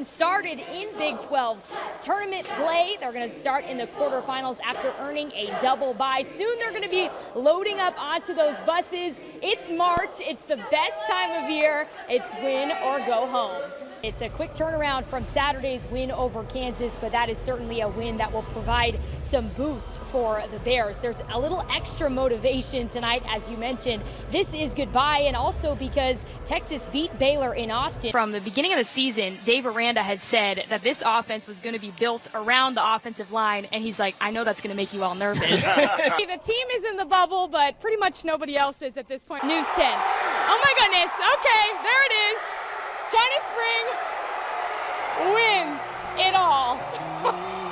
gotten started in Big 12 tournament play. They're going to start in the quarterfinals after earning a double bye. Soon they're going to be loading up onto those buses. It's March. It's the best time of year. It's win or go home. It's a quick turnaround from Saturday's win over Kansas, but that is certainly a win that will provide some boost for the Bears. There's a little extra motivation tonight, as you mentioned. This is goodbye, and also because Texas beat Baylor in Austin. From the beginning of the season, Dave Aranda had said that this offense was going to be built around the offensive line, and he's like, I know that's going to make you all nervous. The team is in the bubble, but pretty much nobody else is at this point. News 10. Oh my goodness. Okay, there it is. China Spring wins it all.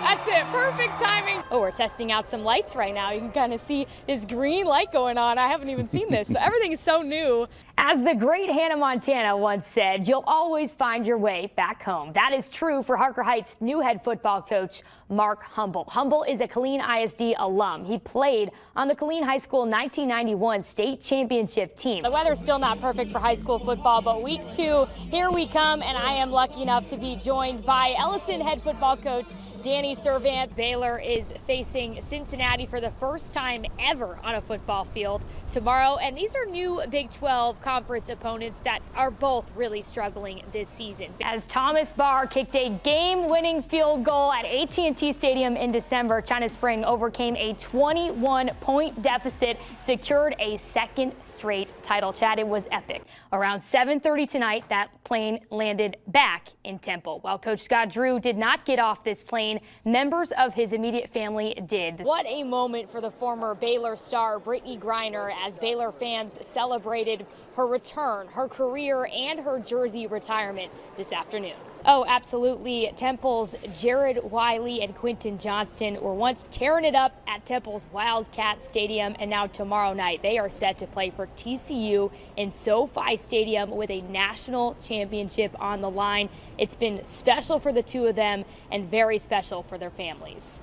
That's it. Perfect timing. Oh, we're testing out some lights right now. You can kind of see this green light going on. I haven't even seen this. So everything is so new. As the great Hannah Montana once said, you'll always find your way back home. That is true for Harker Heights' new head football coach, Mark Humble. Humble is a Killeen ISD alum. He played on the Killeen High School 1991 state championship team. The weather's still not perfect for high school football, but week 2, here we come, and I am lucky enough to be joined by Ellison head football coach Danny Servant. Baylor is facing Cincinnati for the first time ever on a football field tomorrow, and these are new Big 12 conference opponents that are both really struggling this season. As Thomas Barr kicked a game-winning field goal at AT&T Stadium in December, China Spring overcame a 21-point deficit, secured a second straight title. Chad, it was epic. Around 7:30 tonight, that plane landed back in Temple. While Coach Scott Drew did not get off this plane, members of his immediate family did. What a moment for the former Baylor star Brittany Griner as Baylor fans celebrated her return, her career, and her jersey retirement this afternoon. Oh, absolutely. Temple's Jared Wiley and Quentin Johnston were once tearing it up at Temple's Wildcat Stadium, and now tomorrow night they are set to play for TCU in SoFi Stadium with a national championship on the line. It's been special for the two of them and very special for their families.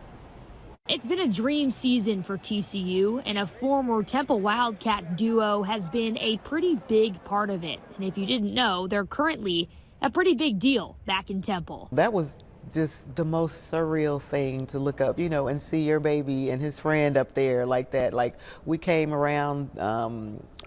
It's been a dream season for TCU, and a former Temple Wildcat duo has been a pretty big part of it. And if you didn't know, they're currently a pretty big deal back in Temple. That was just the most surreal thing to look up, you know, and see your baby and his friend up there like that. Like, we came around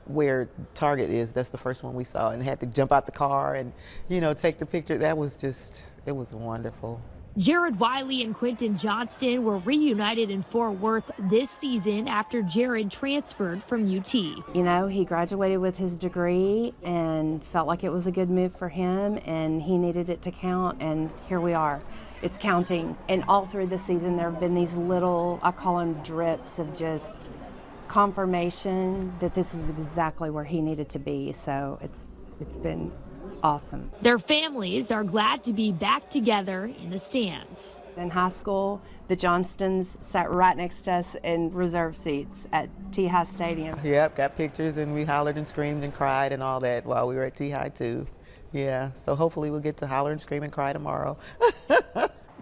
where Target is. That's the first one we saw, and had to jump out the car and, you know, take the picture. That was just, it was wonderful. Jared Wiley and Quentin Johnston were reunited in Fort Worth this season after Jared transferred from UT. You know, he graduated with his degree and felt like it was a good move for him, and he needed it to count, and here we are. It's counting. And all through the season there have been these little, I call them drips, of just confirmation that this is exactly where he needed to be. So it's been awesome. Their families are glad to be back together in the stands. In high school, the Johnstons sat right next to us in reserve seats at T-High Stadium. Yep, got pictures, and we hollered and screamed and cried and all that while we were at T-High too. Yeah, so hopefully we'll get to holler and scream and cry tomorrow.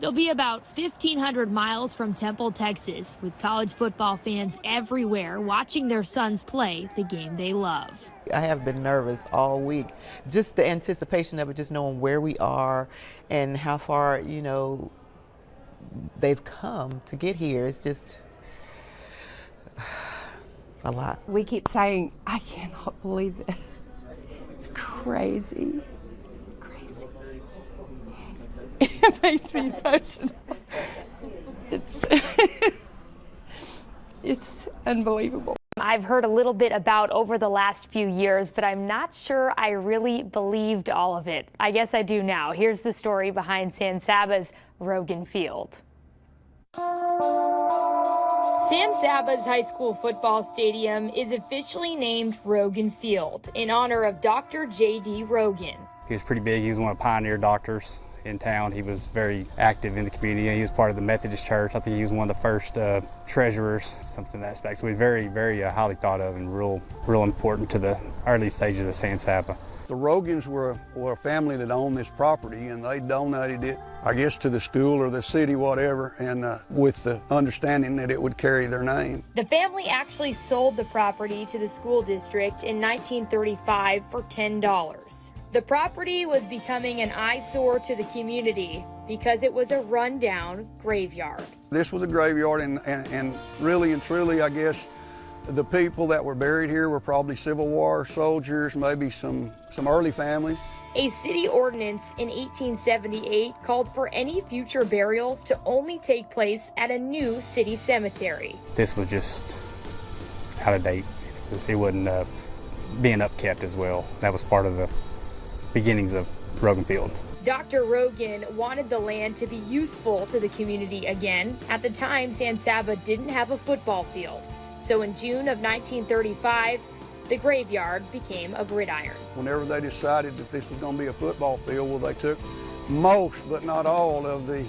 They'll be about 1,500 miles from Temple, Texas, with college football fans everywhere watching their sons play the game they love. I have been nervous all week. Just the anticipation of it, just knowing where we are and how far, you know, they've come to get here. It's just a lot. We keep saying, I cannot believe it. It's crazy. It makes me emotional. It's unbelievable. I've heard a little bit about over the last few years, but I'm not sure I really believed all of it. I guess I do now. Here's the story behind San Saba's Rogan Field. San Saba's high school football stadium is officially named Rogan Field in honor of Dr. J.D. Rogan. He was pretty big. He was one of the pioneer doctors in town. He was very active in the community. He was part of the Methodist Church. I think he was one of the first treasurers, something in that aspect. So he's very, very highly thought of and real important to the early stages of San Saba. The Rogans were a family that owned this property, and they donated it, I guess, to the school or the city, whatever, and with the understanding that it would carry their name. The family actually sold the property to the school district in 1935 for $10. The property was becoming an eyesore to the community because it was a rundown graveyard. This was a graveyard, and really and truly, I guess, the people that were buried here were probably Civil War soldiers, maybe some early families. A city ordinance in 1878 called for any future burials to only take place at a new city cemetery. This was just out of date. It wasn't being upkept as well. That was part of the beginnings of Rogan Field. Dr. Rogan wanted the land to be useful to the community again. At the time, San Saba didn't have a football field. So in June of 1935, the graveyard became a gridiron. Whenever they decided that this was going to be a football field, well, they took most, but not all, of the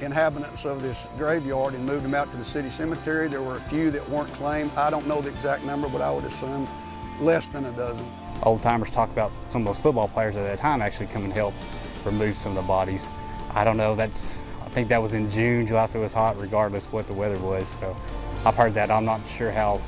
inhabitants of this graveyard and moved them out to the city cemetery. There were a few that weren't claimed. I don't know the exact number, but I would assume less than a dozen. Old timers talk about some of those football players at that time actually come and help remove some of the bodies. I don't know, I think that was in June, July, so it was hot regardless what the weather was. So I've heard that. I'm not sure how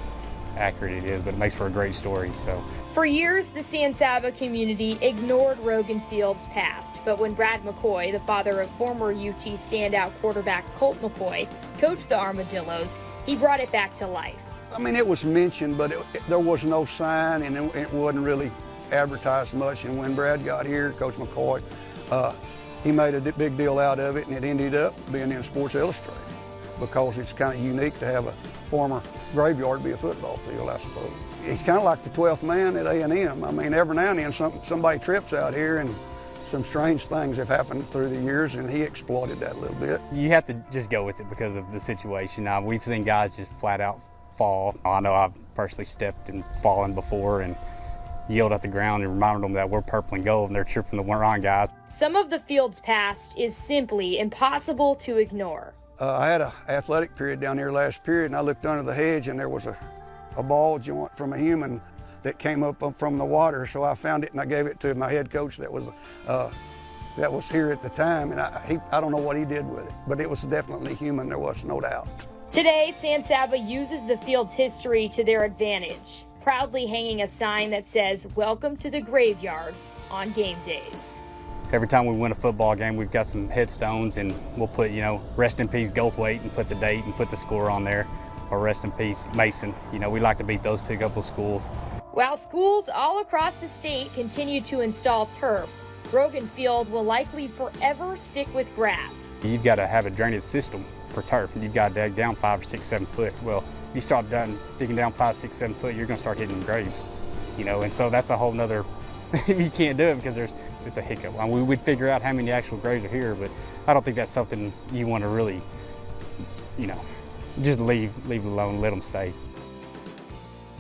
accurate it is, but it makes for a great story. So for years, the San Saba community ignored Rogan Field's past, but when Brad McCoy, the father of former UT standout quarterback Colt McCoy, coached the Armadillos, he brought it back to life. I mean, it was mentioned, but there was no sign, and it wasn't really advertised much. And when Brad got here, Coach McCoy, he made a big deal out of it, and it ended up being in Sports Illustrated because it's kind of unique to have a former graveyard be a football field, I suppose. He's kind of like the 12th man at A&M. I mean, every now and then somebody trips out here, and some strange things have happened through the years, and he exploited that a little bit. you have to just go with it because of the situation. We've seen guys just flat out fall. I know I've personally stepped and fallen before and yelled at the ground and reminded them that we're purple and gold, and they're tripping the wrong guys. Some of the field's past is simply impossible to ignore. I had an athletic period down here last period, and I looked under the hedge, and there was a ball joint from a human that came up from the water. So I found it, and I gave it to my head coach that was here at the time, and I don't know what he did with it, but it was definitely human. There was no doubt. Today, San Saba uses the field's history to their advantage, proudly hanging a sign that says, "Welcome to the graveyard" on game days. Every time we win a football game, we've got some headstones, and we'll put, rest in peace Goldthwait, and put the date and put the score on there, or rest in peace Mason. We like to beat those two couple schools. While schools all across the state continue to install turf, Rogan Field will likely forever stick with grass. You've got to have a drainage system for turf, and you've got to dig down 5 or 6, 7 foot. Well, you start digging down 5, 6, 7 foot, you're going to start hitting graves, and so that's a whole nother. You can't do it because it's a hiccup. We would figure out how many actual graves are here, but I don't think that's something you want to really, just leave it alone, let them stay.